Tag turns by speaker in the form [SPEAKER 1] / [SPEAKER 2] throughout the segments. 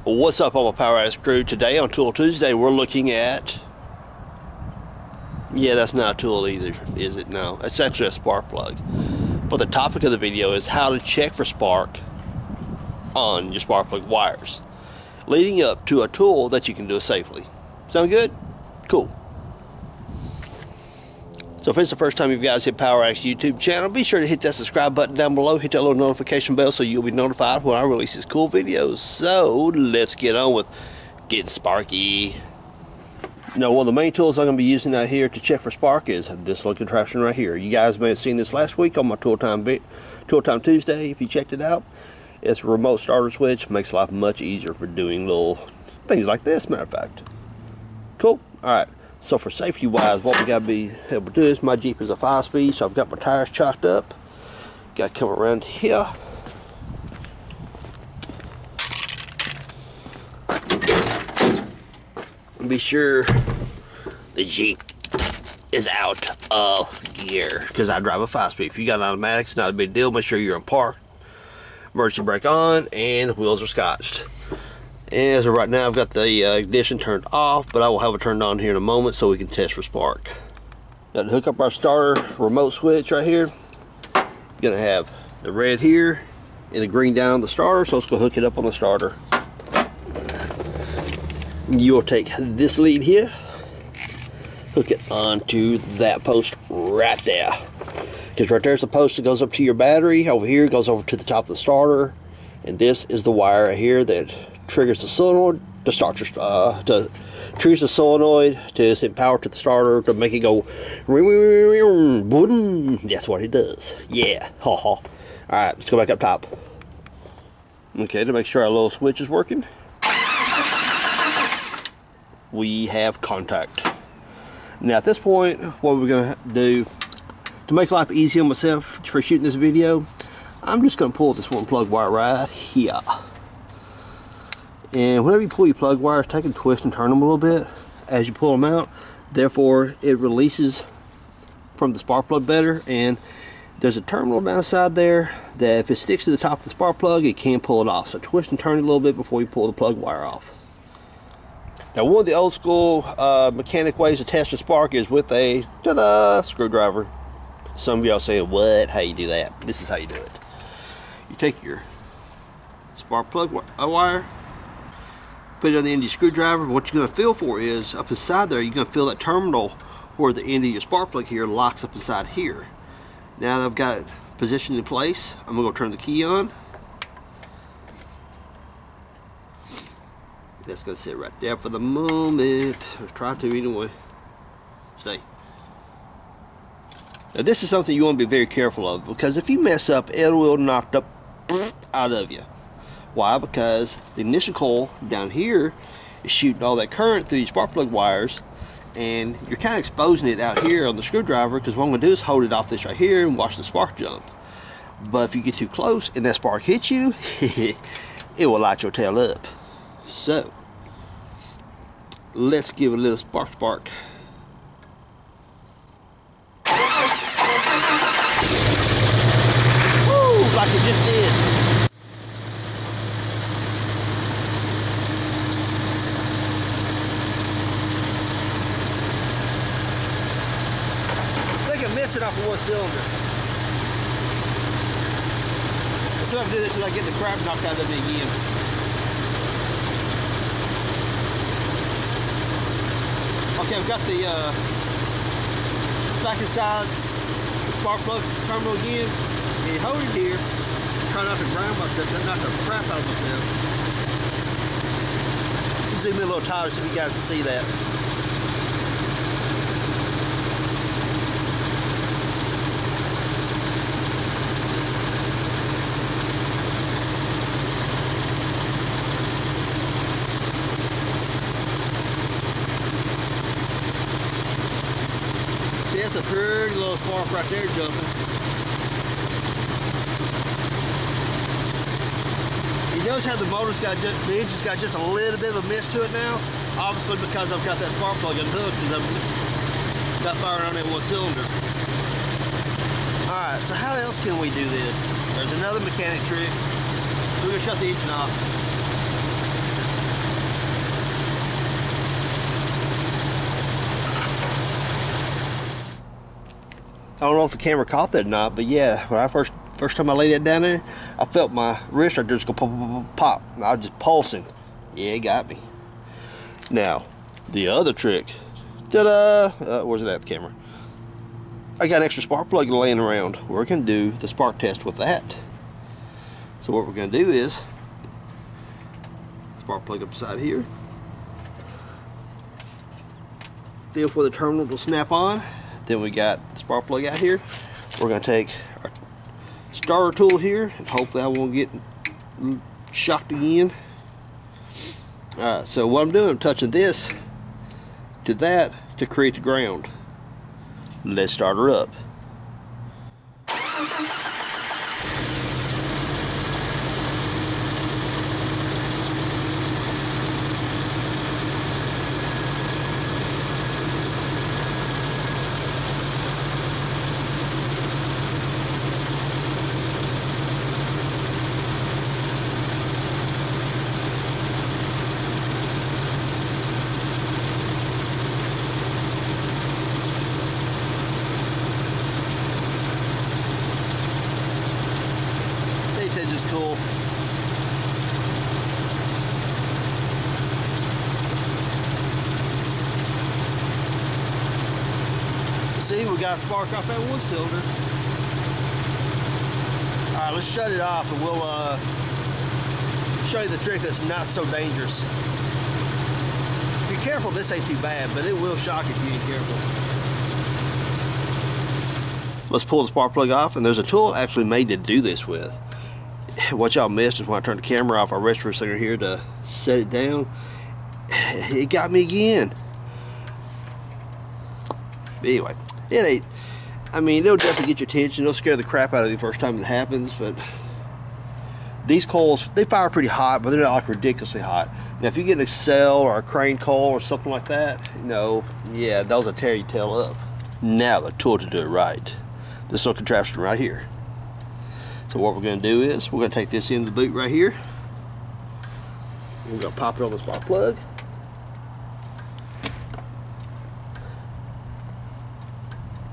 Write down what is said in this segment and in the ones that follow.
[SPEAKER 1] What's up, all my Power Addicts crew? Today on Tool Tuesday we're looking at, that's not a tool either, is it? No, it's actually a spark plug. But the topic of the video is how to check for spark on your spark plug wires, leading up to a tool that you can do it safely. Sound good? Cool. So if it's the first time you guys hit Power Addicts YouTube channel, be sure to hit that subscribe button down below, hit that little notification bell so you'll be notified when I release these cool videos. So let's get on with getting sparky. Now, one of the main tools I'm going to be using out here to check for spark is this little contraption right here. You guys may have seen this last week on my Tool Time Tuesday if you checked it out. It's a remote starter switch, makes life much easier for doing little things like this, matter of fact. Cool. Alright. So for safety wise, what we got to be able to do is, my Jeep is a 5-speed, so I've got my tires chalked up. Got to come around here. And be sure the Jeep is out of gear, because I drive a 5-speed. If you got an automatic, it's not a big deal. Make sure you're in park. Emergency brake on, and the wheels are scotched. As of right now, I've got the ignition turned off, but I will have it turned on here in a moment so we can test for spark. Now, to hook up our starter remote switch right here, you're going to have the red here and the green down on the starter, so let's go hook it up on the starter. You will take this lead here, hook it onto that post right there. Because right there's the post that goes up to your battery. Over here it goes over to the top of the starter, and this is the wire right here that triggers the solenoid to start your triggers the solenoid to send power to the starter to make it go. That's what it does. Yeah. All right, let's go back up top. Okay, to make sure our little switch is working, we have contact. Now at this point, what we're gonna do to make life easy on myself for shooting this video, I'm just gonna pull this one plug wire right here. And whenever you pull your plug wires, take and twist and turn them a little bit as you pull them out. Therefore, it releases from the spark plug better. And there's a terminal downside there that if it sticks to the top of the spark plug, it can pull it off. So twist and turn it a little bit before you pull the plug wire off. Now, one of the old school mechanic ways to test a spark is with a screwdriver. Some of y'all saying, what? How you do that? This is how you do it. You take your spark plug wire, put it on the end of your screwdriver. What you're going to feel for is up inside there, you're going to feel that terminal where the end of your spark plug here locks up inside here. Now that I've got it positioned in place, I'm going to go turn the key on. That's going to sit right there for the moment. Let's try to anyway. Stay. Now this is something you want to be very careful of, because if you mess up, it will knock the out of you. Why? Because the ignition coil down here is shooting all that current through your spark plug wires, and you're kind of exposing it out here on the screwdriver, because what I'm going to do is hold it off this right here and watch the spark jump. But if you get too close and that spark hits you, it will light your tail up. So let's give it a little spark. Woo, like it just did. Miss it off of one cylinder. So I do this until I get the crap knocked out of it again. Okay, I've got the back inside the spark plug terminal again. And you hold it here. Try not to grind myself, not to crap out of myself. Zoom in a little tighter so you guys can see that. That's a pretty little spark right there jumping. You notice how the motor's got the engine's got just a little bit of a mist to it now? Obviously because I've got that spark plug unhooked, because I've got firing on that one cylinder. Alright, so how else can we do this? There's another mechanic trick. We're going to shut the engine off. I don't know if the camera caught that or not, but yeah, when I first time I laid that down there, I felt my wrist right there just go pop, pop, pop, pop. I was just pulsing. Yeah, it got me. Now, the other trick. Ta-da! Where's it at, the camera? I got an extra spark plug laying around. We're going to do the spark test with that. So what we're going to do is spark plug up beside here. Feel for the terminal to snap on. Then we got the spark plug out here. We're going to take our starter tool here, and hopefully I won't get shocked again. Alright, so what I'm doing, I'm touching this to that to create the ground. Let's start her up. Just cool. See, we got a spark off that one cylinder. Alright, let's shut it off and we'll show you the trick that's not so dangerous. If you're careful, this ain't too bad, but it will shock if you ain't careful. Let's pull the spark plug off, and there's a tool actually made to do this with. What y'all missed is when I turned the camera off, I rested for a second here to set it down. It got me again. But anyway, it ain't. I mean, it'll definitely get your attention. It'll scare the crap out of you the first time it happens. But these coils, they fire pretty hot, but they're not like ridiculously hot. Now, if you get an Excel or a crane coil or something like that, you know, yeah, those will tear your tail up. Now, the tool to do it right. This little contraption right here. So what we're going to do is we're going to take this end of the boot right here. We're going to pop it on the spark plug.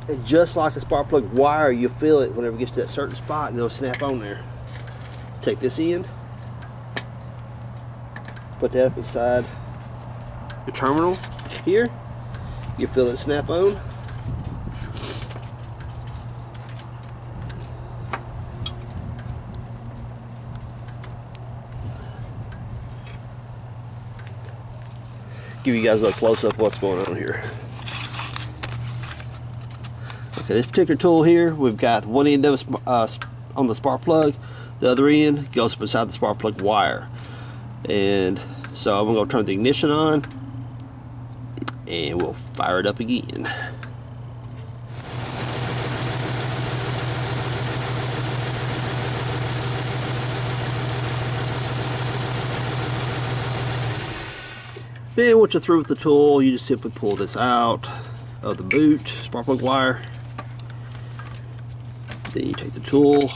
[SPEAKER 1] And just like a spark plug wire, you feel it whenever it gets to that certain spot and it'll snap on there. Take this end, put that up inside the terminal here. You feel it snap on. Give you guys a little close up of what's going on here. Okay, this particular tool here, we've got one end of it on the spark plug, the other end goes up inside the spark plug wire. And so I'm going to turn the ignition on and we'll fire it up again. Then once you're through with the tool, you just simply pull this out of the boot, spark plug wire. Then you take the tool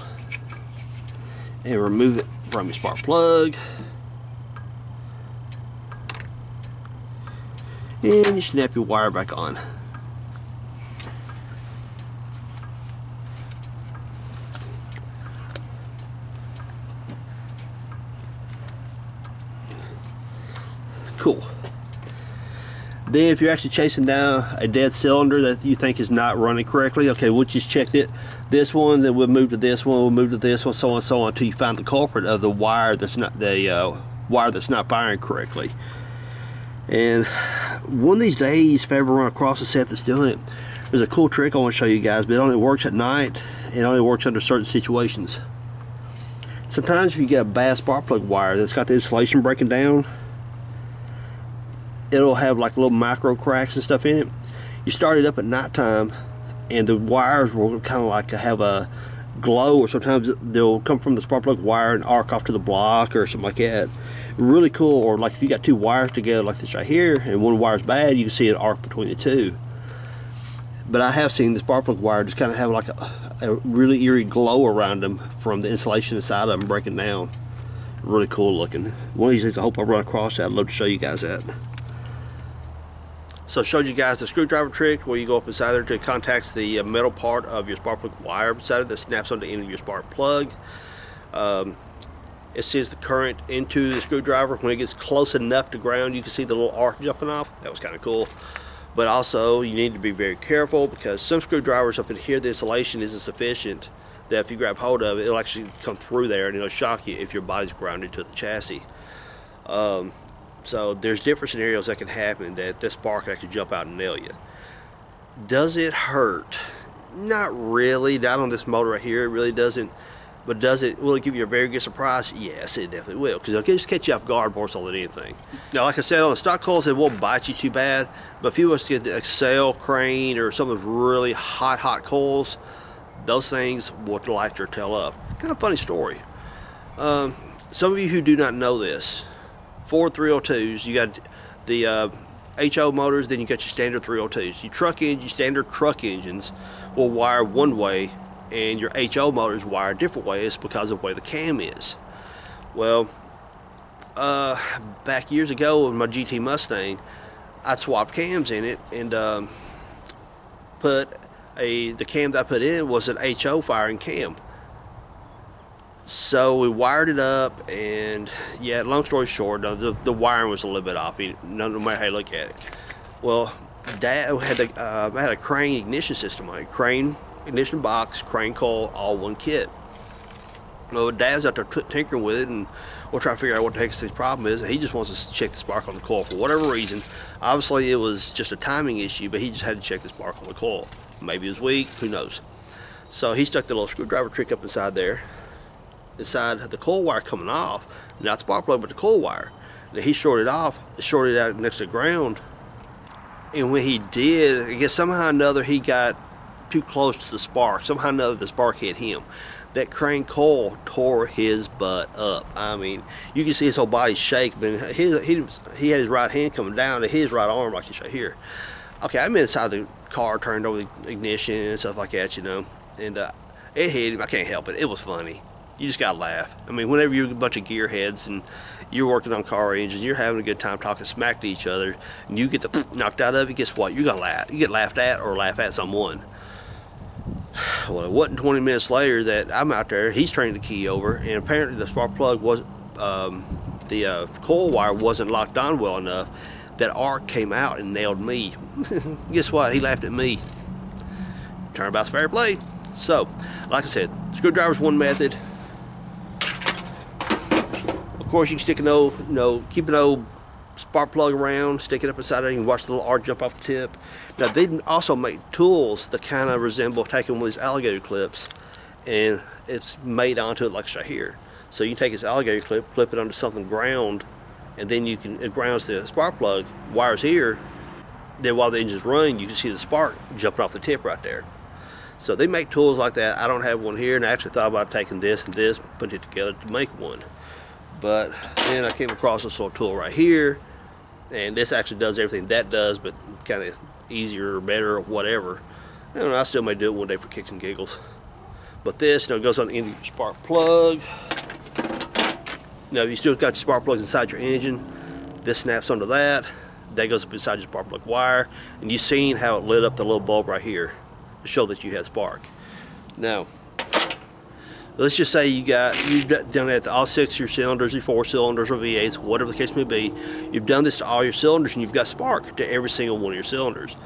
[SPEAKER 1] and remove it from your spark plug. And you snap your wire back on. Cool. Then if you're actually chasing down a dead cylinder that you think is not running correctly, okay, we'll just check this one, then we'll move to this one, we'll move to this one, so on and so on, until you find the culprit of the wire that's not wire that's not firing correctly. And one of these days, if I ever run across a set that's doing it, there's a cool trick I want to show you guys, but it only works at night. It only works under certain situations. Sometimes if you get a bad spark plug wire that's got the insulation breaking down, it'll have like little micro cracks and stuff in it. You start it up at nighttime and the wires will kind of like have a glow, or sometimes they'll come from the spark plug wire and arc off to the block or something like that. Really cool. Or like if you got two wires together like this right here and one wire's bad, you can see it arc between the two. But I have seen the spark plug wire just kind of have like a really eerie glow around them from the insulation inside of them breaking down. Really cool looking. One of these days I hope I run across that. I'd love to show you guys that. So I showed you guys the screwdriver trick where you go up inside there to contact the metal part of your spark plug wire beside it that snaps on the end of your spark plug. It sends the current into the screwdriver. When it gets close enough to ground, you can see the little arc jumping off. That was kind of cool. But also, you need to be very careful because some screwdrivers up in here, the insulation isn't sufficient that if you grab hold of it, it'll actually come through there and it'll shock you if your body's grounded to the chassis. So there's different scenarios that can happen that this spark can actually jump out and nail you. Does it hurt? Not really. Not on this motor right here. It really doesn't. But will it give you a very good surprise? Yes, it definitely will, because it'll just catch you off guard more so than anything. Now, like I said, on the stock coils, it won't bite you too bad, but if you was to get the Excel, Crane, or some of those really hot coils, those things will light your tail up. Kind of funny story. Some of you who do not know this, Ford 302s, you got the HO motors, then you got your standard 302s. Your standard truck engines will wire one way, and your HO motors wire a different way. It's because of the way the cam is. Well, back years ago with my GT Mustang, I'd swapped cams in it and the cam that I put in was an HO firing cam. So we wired it up, and yeah, long story short, the wiring was a little bit off, no matter how you look at it. Well, Dad had a Crane ignition system on it. Crane ignition box, Crane coil, all one kit. Well, Dad's out there tinkering with it, and we're trying to figure out what the heck this problem is, and he just wants us to check the spark on the coil for whatever reason. Obviously, it was just a timing issue, but he just had to check the spark on the coil. Maybe it was weak, who knows. So he stuck the little screwdriver trick up inside there, inside the coil wire coming off, not spark plug, but the coil wire. Now he shorted out next to the ground, and when he did, I guess somehow or another he got too close to the spark. Somehow or another the spark hit him. That Crane coil tore his butt up. I mean, you can see his whole body shake, but he had his right hand coming down to his right arm, like you see here. Okay, I'm inside the car, turned over the ignition and stuff like that, you know, and it hit him. I can't help it. It was funny. You just gotta laugh. I mean, whenever you're a bunch of gearheads and you're working on car engines, you're having a good time talking smack to each other, and you get knocked out of it, guess what? You're gonna laugh. You get laughed at or laugh at someone. Well, it wasn't 20 minutes later that I'm out there. He's turning the key over, and apparently the spark plug was the coil wire wasn't locked on well enough. That arc came out and nailed me. Guess what? He laughed at me. Turnabout's fair play. So, like I said, screwdriver's one method. Of course, you can stick an old, keep an old spark plug around, stick it up inside there. You can watch the little arc jump off the tip. Now, they also make tools that kind of resemble taking one of these alligator clips, and it's made onto it like it's right here. So you can take this alligator clip, flip it onto something ground, and then it grounds the spark plug, wires here. Then while the engine's running, you can see the spark jumping off the tip right there. So they make tools like that. I don't have one here, and I actually thought about taking this and this, putting it together to make one. But then I came across this little tool right here, and this actually does everything that does, but kind of easier or better or whatever. And I still may do it one day for kicks and giggles. But this, goes on the end of your spark plug. Now, if you still got your spark plugs inside your engine, this snaps onto that. That goes up inside your spark plug wire, and you've seen how it lit up the little bulb right here to show that you had spark. Now, let's just say you've done that to all 6 of your cylinders, your 4 cylinders, or V8s, whatever the case may be. You've done this to all your cylinders, and you've got spark to every single one of your cylinders,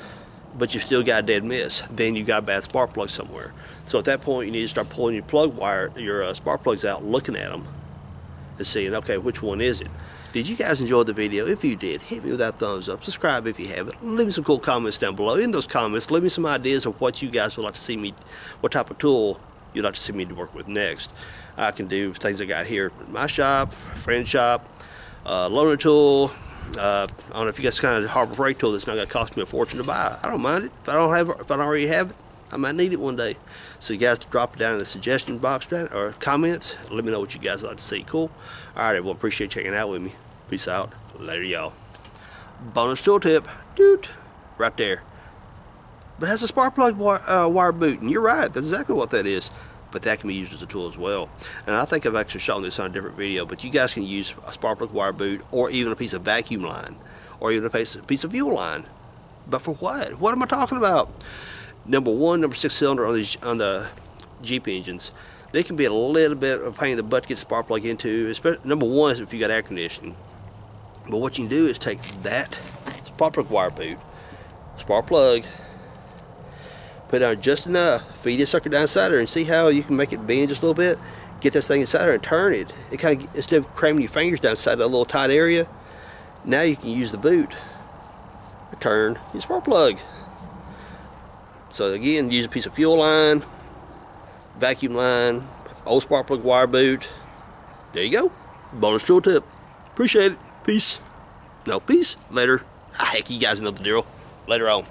[SPEAKER 1] but you've still got a dead miss. Then you got a bad spark plug somewhere. So at that point, you need to start pulling your plug wire, your spark plugs out, looking at them, and seeing, okay, which one is it? Did you guys enjoy the video? If you did, hit me with that thumbs up. Subscribe if you haven't. Leave me some cool comments down below. In those comments, leave me some ideas of what you guys would like to see me, what type of tool you'd like to see me to work with next. I can do things I got here at my shop, friend shop, loaner tool. I don't know if you guys kind of Harbor Freight tool that's not going to cost me a fortune to buy. I don't mind it. If I don't already have it, I might need it one day. So you guys drop it down in the suggestion box or comments. Let me know what you guys would like to see. Cool. All right, everyone. Appreciate checking out with me. Peace out. Later, y'all. Bonus tool tip. Doot. Right there. But it has a spark plug wire boot, and you're right, that's exactly what that is. But that can be used as a tool as well. And I think I've actually shown this on a different video, but you guys can use a spark plug wire boot, or even a piece of vacuum line, or even a piece of fuel line But for what? What am I talking about? Number 6 cylinder on the Jeep engines, they can be a little bit of a pain in the butt to get spark plug into. Especially, number 1 is if you got air conditioning. But what you can do is take that spark plug wire boot, spark plug, put it on just enough, feed this sucker down inside there, and see how you can make it bend just a little bit. Get this thing inside there and turn it. It kind of, instead of cramming your fingers down inside that little tight area, now you can use the boot to turn your spark plug. So again, use a piece of fuel line, vacuum line, old spark plug wire boot. There you go. Bonus tool tip. Appreciate it. Peace. No, peace. Later. Heck, you guys know the deal. Later on.